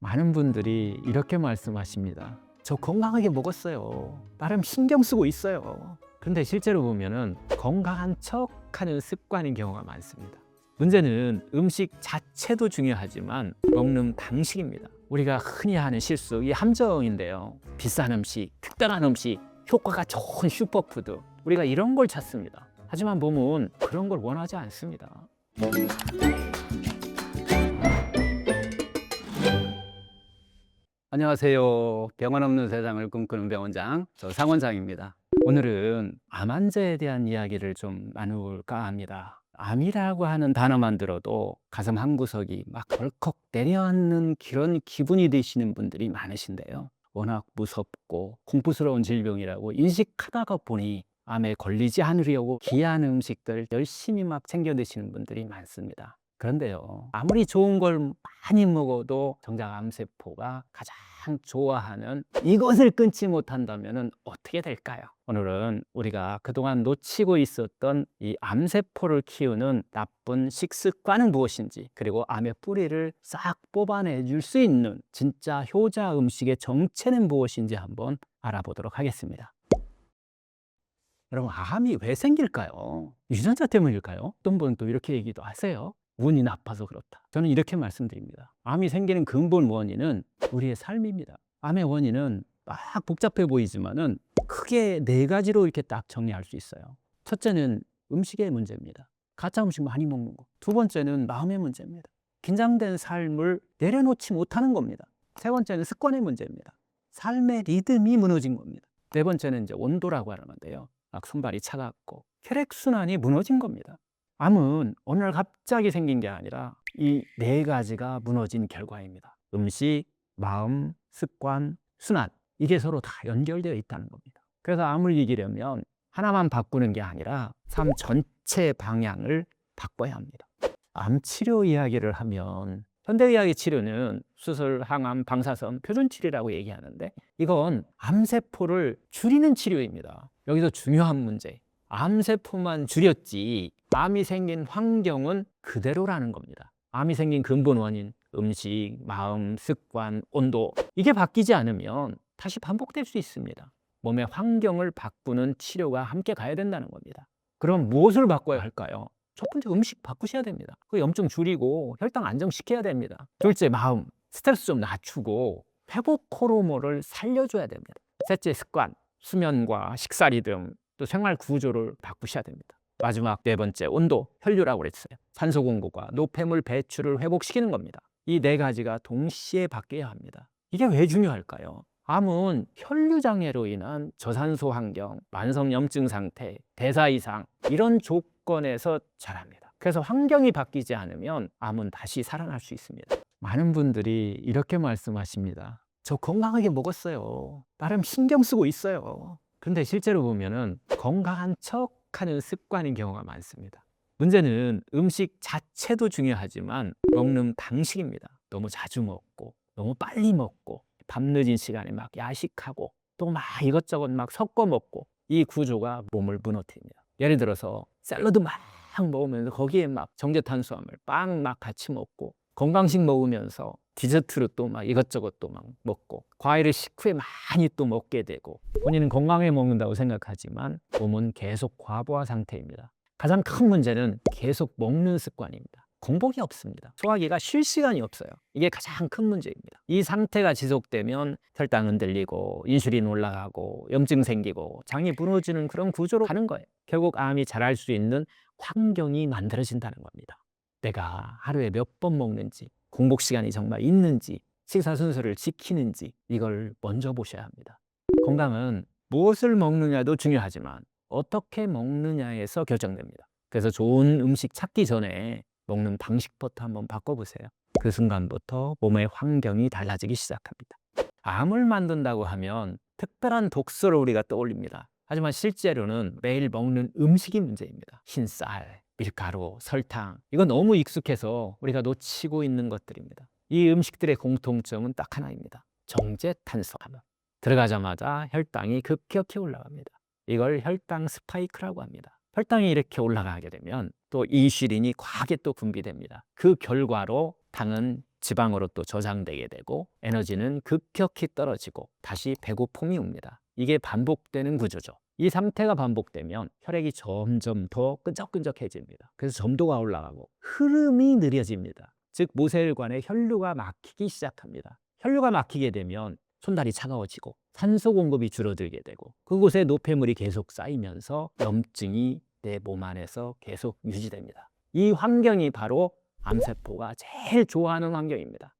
많은 분들이 이렇게 말씀하십니다. 저 건강하게 먹었어요. 나름 신경 쓰고 있어요. 그런데 실제로 보면은 건강한 척하는 습관인 경우가 많습니다. 문제는 음식 자체도 중요하지만 먹는 방식입니다. 우리가 흔히 하는 실수, 이 함정인데요. 비싼 음식, 특별한 음식, 효과가 좋은 슈퍼푸드, 우리가 이런 걸 찾습니다. 하지만 몸은 그런 걸 원하지 않습니다. 안녕하세요. 병원 없는 세상을 꿈꾸는 병원장, 저 상원장입니다. 오늘은 암 환자에 대한 이야기를 좀 나눌까 합니다. 암이라고 하는 단어만 들어도 가슴 한구석이 막 덜컥 내려앉는 그런 기분이 드시는 분들이 많으신데요. 워낙 무섭고 공포스러운 질병이라고 인식하다가 보니 암에 걸리지 않으려고 귀한 음식들 열심히 막 챙겨 드시는 분들이 많습니다. 그런데요, 아무리 좋은 걸 많이 먹어도 정작 암세포가 가장 좋아하는 이것을 끊지 못한다면 어떻게 될까요? 오늘은 우리가 그동안 놓치고 있었던 이 암세포를 키우는 나쁜 식습관은 무엇인지, 그리고 암의 뿌리를 싹 뽑아내 줄 수 있는 진짜 효자 음식의 정체는 무엇인지 한번 알아보도록 하겠습니다. 여러분, 암이 왜 생길까요? 유전자 때문일까요? 어떤 분은 또 이렇게 얘기도 하세요. 운이 나빠서 그렇다. 저는 이렇게 말씀드립니다. 암이 생기는 근본 원인은 우리의 삶입니다. 암의 원인은 막 복잡해 보이지만은 크게 네 가지로 이렇게 딱 정리할 수 있어요. 첫째는 음식의 문제입니다. 가짜 음식 많이 먹는 거. 두 번째는 마음의 문제입니다. 긴장된 삶을 내려놓지 못하는 겁니다. 세 번째는 습관의 문제입니다. 삶의 리듬이 무너진 겁니다. 네 번째는 이제 온도라고 하는 건데요. 막 손발이 차갑고 혈액순환이 무너진 겁니다. 암은 어느 날 갑자기 생긴 게 아니라 이 네 가지가 무너진 결과입니다. 음식, 마음, 습관, 순환, 이게 서로 다 연결되어 있다는 겁니다. 그래서 암을 이기려면 하나만 바꾸는 게 아니라 삶 전체 방향을 바꿔야 합니다. 암 치료 이야기를 하면 현대의학의 치료는 수술, 항암, 방사선, 표준치료라고 얘기하는데 이건 암세포를 줄이는 치료입니다. 여기서 중요한 문제, 암세포만 줄였지 암이 생긴 환경은 그대로라는 겁니다. 암이 생긴 근본 원인, 음식, 마음, 습관, 온도, 이게 바뀌지 않으면 다시 반복될 수 있습니다. 몸의 환경을 바꾸는 치료가 함께 가야 된다는 겁니다. 그럼 무엇을 바꿔야 할까요? 첫 번째, 음식 바꾸셔야 됩니다. 그 염증 줄이고 혈당 안정시켜야 됩니다. 둘째, 마음, 스트레스 좀 낮추고 회복 호르몬을 살려줘야 됩니다. 셋째, 습관, 수면과 식사 리듬, 또 생활 구조를 바꾸셔야 됩니다. 마지막 네 번째, 온도, 혈류라고 그랬어요. 산소 공급과 노폐물 배출을 회복시키는 겁니다. 이 네 가지가 동시에 바뀌어야 합니다. 이게 왜 중요할까요? 암은 혈류 장애로 인한 저산소 환경, 만성 염증 상태, 대사 이상, 이런 조건에서 자랍니다. 그래서 환경이 바뀌지 않으면 암은 다시 살아날 수 있습니다. 많은 분들이 이렇게 말씀하십니다. 저 건강하게 먹었어요. 나름 신경 쓰고 있어요. 그런데 실제로 보면은 건강한 척하는 습관인 경우가 많습니다. 문제는 음식 자체도 중요하지만 먹는 방식입니다. 너무 자주 먹고, 너무 빨리 먹고, 밤늦은 시간에 막 야식하고, 또 막 이것저것 막 섞어 먹고, 이 구조가 몸을 무너뜨립니다. 예를 들어서 샐러드 막 먹으면서 거기에 막 정제탄수화물 빵 막 같이 먹고, 건강식 먹으면서 디저트로 또 막 이것저것 또 막 먹고, 과일을 식후에 많이 또 먹게 되고, 본인은 건강하게 먹는다고 생각하지만 몸은 계속 과부하 상태입니다. 가장 큰 문제는 계속 먹는 습관입니다. 공복이 없습니다. 소화기가 쉴 시간이 없어요. 이게 가장 큰 문제입니다. 이 상태가 지속되면 혈당 흔들리고 인슐린 올라가고 염증 생기고 장이 무너지는 그런 구조로 가는 거예요. 결국 암이 자랄 수 있는 환경이 만들어진다는 겁니다. 내가 하루에 몇 번 먹는지, 공복 시간이 정말 있는지, 식사 순서를 지키는지, 이걸 먼저 보셔야 합니다. 건강은 무엇을 먹느냐도 중요하지만 어떻게 먹느냐에서 결정됩니다. 그래서 좋은 음식 찾기 전에 먹는 방식부터 한번 바꿔보세요. 그 순간부터 몸의 환경이 달라지기 시작합니다. 암을 만든다고 하면 특별한 독소를 우리가 떠올립니다. 하지만 실제로는 매일 먹는 음식이 문제입니다. 흰쌀, 밀가루, 설탕, 이건 너무 익숙해서 우리가 놓치고 있는 것들입니다. 이 음식들의 공통점은 딱 하나입니다. 정제탄수화물. 들어가자마자 혈당이 급격히 올라갑니다. 이걸 혈당 스파이크라고 합니다. 혈당이 이렇게 올라가게 되면 또 인슐린이 과하게 또 분비됩니다. 그 결과로 당은 지방으로 또 저장되게 되고 에너지는 급격히 떨어지고 다시 배고픔이 옵니다. 이게 반복되는 구조죠. 이 상태가 반복되면 혈액이 점점 더 끈적끈적해집니다. 그래서 점도가 올라가고 흐름이 느려집니다. 즉 모세혈관에 혈류가 막히기 시작합니다. 혈류가 막히게 되면 손발이 차가워지고 산소 공급이 줄어들게 되고 그곳에 노폐물이 계속 쌓이면서 염증이 내 몸 안에서 계속 유지됩니다. 이 환경이 바로 암세포가 제일 좋아하는 환경입니다.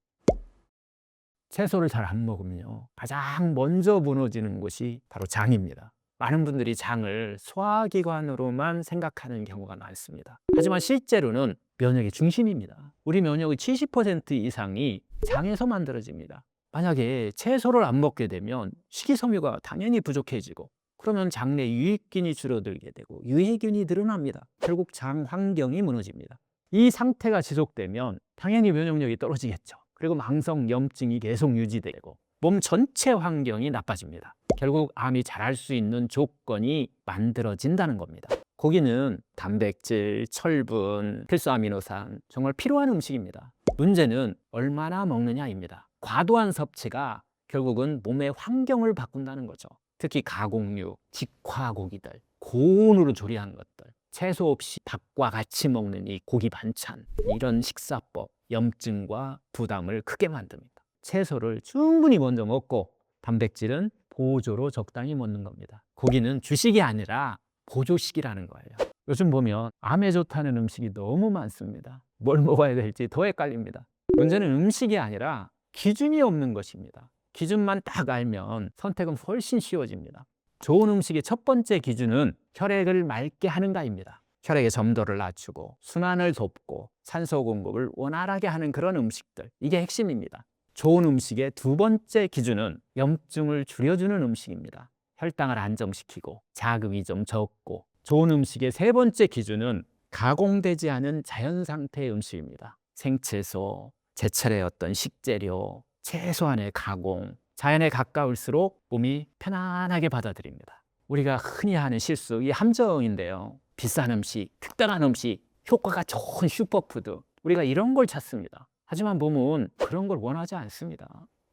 채소를 잘 안 먹으면요, 가장 먼저 무너지는 곳이 바로 장입니다. 많은 분들이 장을 소화기관으로만 생각하는 경우가 많습니다. 하지만 실제로는 면역의 중심입니다. 우리 면역의 70% 이상이 장에서 만들어집니다. 만약에 채소를 안 먹게 되면 식이섬유가 당연히 부족해지고 그러면 장내 유익균이 줄어들게 되고 유해균이 늘어납니다. 결국 장 환경이 무너집니다. 이 상태가 지속되면 당연히 면역력이 떨어지겠죠. 그리고 만성 염증이 계속 유지되고 몸 전체 환경이 나빠집니다. 결국 암이 자랄 수 있는 조건이 만들어진다는 겁니다. 고기는 단백질, 철분, 필수 아미노산 정말 필요한 음식입니다. 문제는 얼마나 먹느냐입니다. 과도한 섭취가 결국은 몸의 환경을 바꾼다는 거죠. 특히 가공육, 직화고기들, 고온으로 조리한 것들, 채소 없이 밥과 같이 먹는 이 고기 반찬, 이런 식사법, 염증과 부담을 크게 만듭니다. 채소를 충분히 먼저 먹고 단백질은 보조로 적당히 먹는 겁니다. 고기는 주식이 아니라 보조식이라는 거예요. 요즘 보면 암에 좋다는 음식이 너무 많습니다. 뭘 먹어야 될지 더 헷갈립니다. 문제는 음식이 아니라 기준이 없는 것입니다. 기준만 딱 알면 선택은 훨씬 쉬워집니다. 좋은 음식의 첫 번째 기준은 혈액을 맑게 하는가입니다. 혈액의 점도를 낮추고 순환을 돕고 산소 공급을 원활하게 하는 그런 음식들, 이게 핵심입니다. 좋은 음식의 두 번째 기준은 염증을 줄여주는 음식입니다. 혈당을 안정시키고 자극이 좀 적고. 좋은 음식의 세 번째 기준은 가공되지 않은 자연 상태의 음식입니다. 생채소, 제철의 어떤 식재료, 최소한의 가공, 자연에 가까울수록 몸이 편안하게 받아들입니다. 우리가 흔히 하는 실수, 이 함정인데요. 비싼 음식, 특별한 음식, 효과가 좋은 슈퍼푸드, 우리가 이런 걸 찾습니다. 하지만 몸은 그런 걸 원하지 않습니다.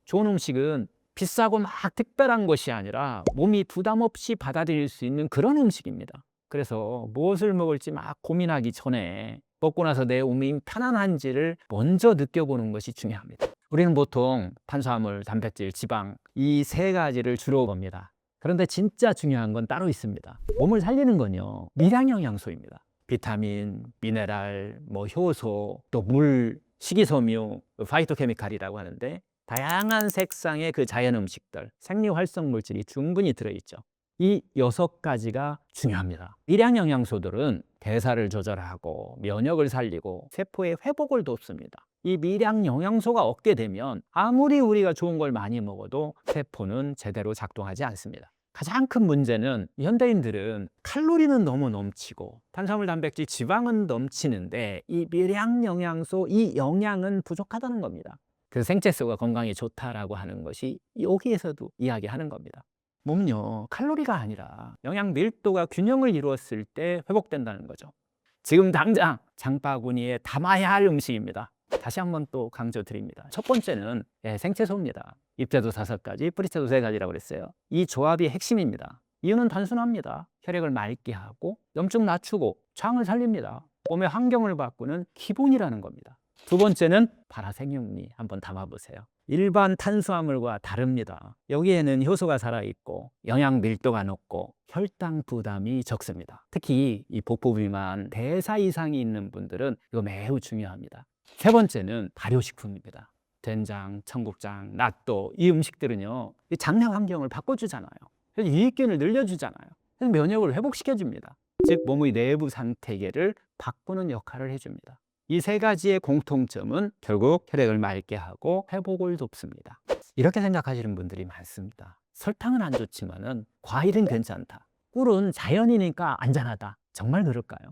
좋은 음식은 비싸고 막 특별한 것이 아니라 몸이 부담 없이 받아들일 수 있는 그런 음식입니다. 그래서 무엇을 먹을지 막 고민하기 전에 먹고 나서 내 몸이 편안한지를 먼저 느껴보는 것이 중요합니다. 우리는 보통 탄수화물, 단백질, 지방 이 세 가지를 주로 봅니다. 그런데 진짜 중요한 건 따로 있습니다. 몸을 살리는 건요, 미량 영양소입니다. 비타민, 미네랄, 효소, 또 물, 식이섬유, 파이토케미칼이라고 하는데 다양한 색상의 그 자연 음식들, 생리활성 물질이 충분히 들어있죠. 이 6가지가 중요합니다. 미량 영양소들은 대사를 조절하고 면역을 살리고 세포의 회복을 돕습니다. 이 미량 영양소가 없게 되면 아무리 우리가 좋은 걸 많이 먹어도 세포는 제대로 작동하지 않습니다. 가장 큰 문제는 현대인들은 칼로리는 너무 넘치고 탄수화물, 단백질, 지방은 넘치는데 이 미량 영양소, 이 영양은 부족하다는 겁니다. 그래서 생채소가 건강에 좋다라고 하는 것이 여기에서도 이야기하는 겁니다. 몸은요, 칼로리가 아니라 영양 밀도가 균형을 이루었을 때 회복된다는 거죠. 지금 당장 장바구니에 담아야 할 음식입니다. 다시 한번 또 강조드립니다. 첫 번째는 생채소입니다. 잎채소 5가지, 뿌리채소 3가지라고 그랬어요. 이 조합이 핵심입니다. 이유는 단순합니다. 혈액을 맑게 하고 염증 낮추고 장을 살립니다. 몸의 환경을 바꾸는 기본이라는 겁니다. 두 번째는 발화생육리 한번 담아보세요. 일반 탄수화물과 다릅니다. 여기에는 효소가 살아있고 영양 밀도가 높고 혈당 부담이 적습니다. 특히 이 복부 비만, 대사 이상이 있는 분들은 이거 매우 중요합니다. 세 번째는 발효식품입니다. 된장, 청국장, 낫또, 이 음식들은요, 장내 환경을 바꿔주잖아요. 그래서 유익균을 늘려주잖아요. 그래서 면역을 회복시켜줍니다. 즉 몸의 내부 상태계를 바꾸는 역할을 해줍니다. 이 3가지의 공통점은 결국 혈액을 맑게 하고 회복을 돕습니다. 이렇게 생각하시는 분들이 많습니다. 설탕은 안 좋지만은 과일은 괜찮다. 꿀은 자연이니까 안전하다. 정말 그럴까요?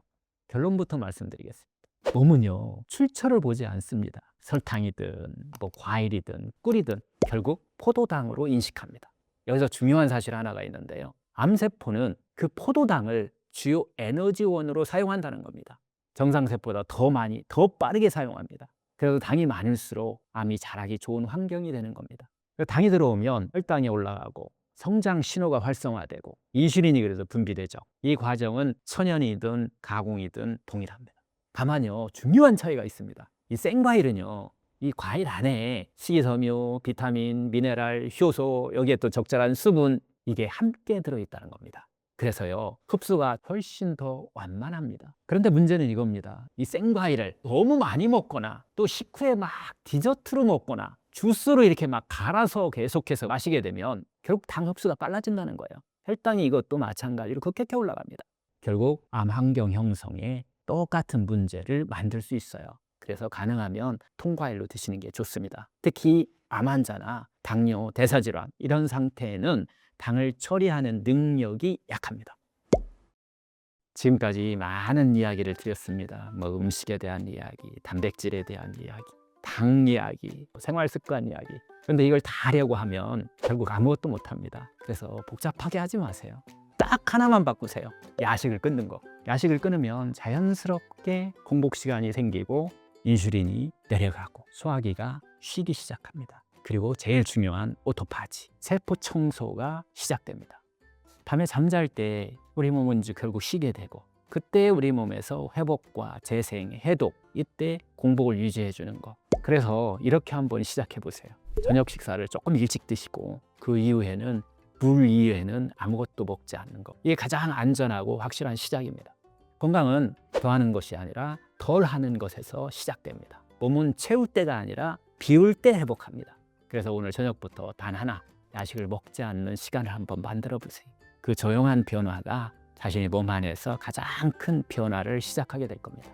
결론부터 말씀드리겠습니다. 몸은요, 출처를 보지 않습니다. 설탕이든 과일이든 꿀이든 결국 포도당으로 인식합니다. 여기서 중요한 사실 하나가 있는데요. 암세포는 그 포도당을 주요 에너지원으로 사용한다는 겁니다. 정상세포보다 더 많이, 더 빠르게 사용합니다. 그래서 당이 많을수록 암이 자라기 좋은 환경이 되는 겁니다. 당이 들어오면 혈당이 올라가고 성장 신호가 활성화되고 인슐린이 그래서 분비되죠. 이 과정은 천연이든 가공이든 동일합니다. 다만요, 중요한 차이가 있습니다. 이 생과일은요, 이 과일 안에 식이섬유, 비타민, 미네랄, 효소, 여기에 또 적절한 수분, 이게 함께 들어있다는 겁니다. 그래서요, 흡수가 훨씬 더 완만합니다. 그런데 문제는 이겁니다. 이 생과일을 너무 많이 먹거나 또 식후에 막 디저트로 먹거나 주스로 이렇게 막 갈아서 계속해서 마시게 되면 결국 당 흡수가 빨라진다는 거예요. 혈당이 이것도 마찬가지로 급격히 올라갑니다. 결국 암 환경 형성에 똑같은 문제를 만들 수 있어요. 그래서 가능하면 통과일로 드시는 게 좋습니다. 특히 암 환자나 당뇨, 대사질환 이런 상태에는 당을 처리하는 능력이 약합니다. 지금까지 많은 이야기를 드렸습니다. 뭐 음식에 대한 이야기, 단백질에 대한 이야기, 당 이야기, 생활 습관 이야기. 그런데 이걸 다 하려고 하면 결국 아무것도 못합니다. 그래서 복잡하게 하지 마세요. 딱 하나만 바꾸세요. 야식을 끊는 거. 야식을 끊으면 자연스럽게 공복 시간이 생기고 인슐린이 내려가고 소화기가 쉬기 시작합니다. 그리고 제일 중요한 오토파지, 세포 청소가 시작됩니다. 밤에 잠잘 때 우리 몸은 이제 결국 쉬게 되고 그때 우리 몸에서 회복과 재생, 해독, 이때 공복을 유지해 주는 거. 그래서 이렇게 한번 시작해 보세요. 저녁 식사를 조금 일찍 드시고 그 이후에는 물 이외에는 아무것도 먹지 않는 거. 이게 가장 안전하고 확실한 시작입니다. 건강은 더하는 것이 아니라 덜 하는 것에서 시작됩니다. 몸은 채울 때가 아니라 비울 때 회복합니다. 그래서 오늘 저녁부터 단 하나 야식을 먹지 않는 시간을 한번 만들어 보세요. 그 조용한 변화가 자신의 몸 안에서 가장 큰 변화를 시작하게 될 겁니다.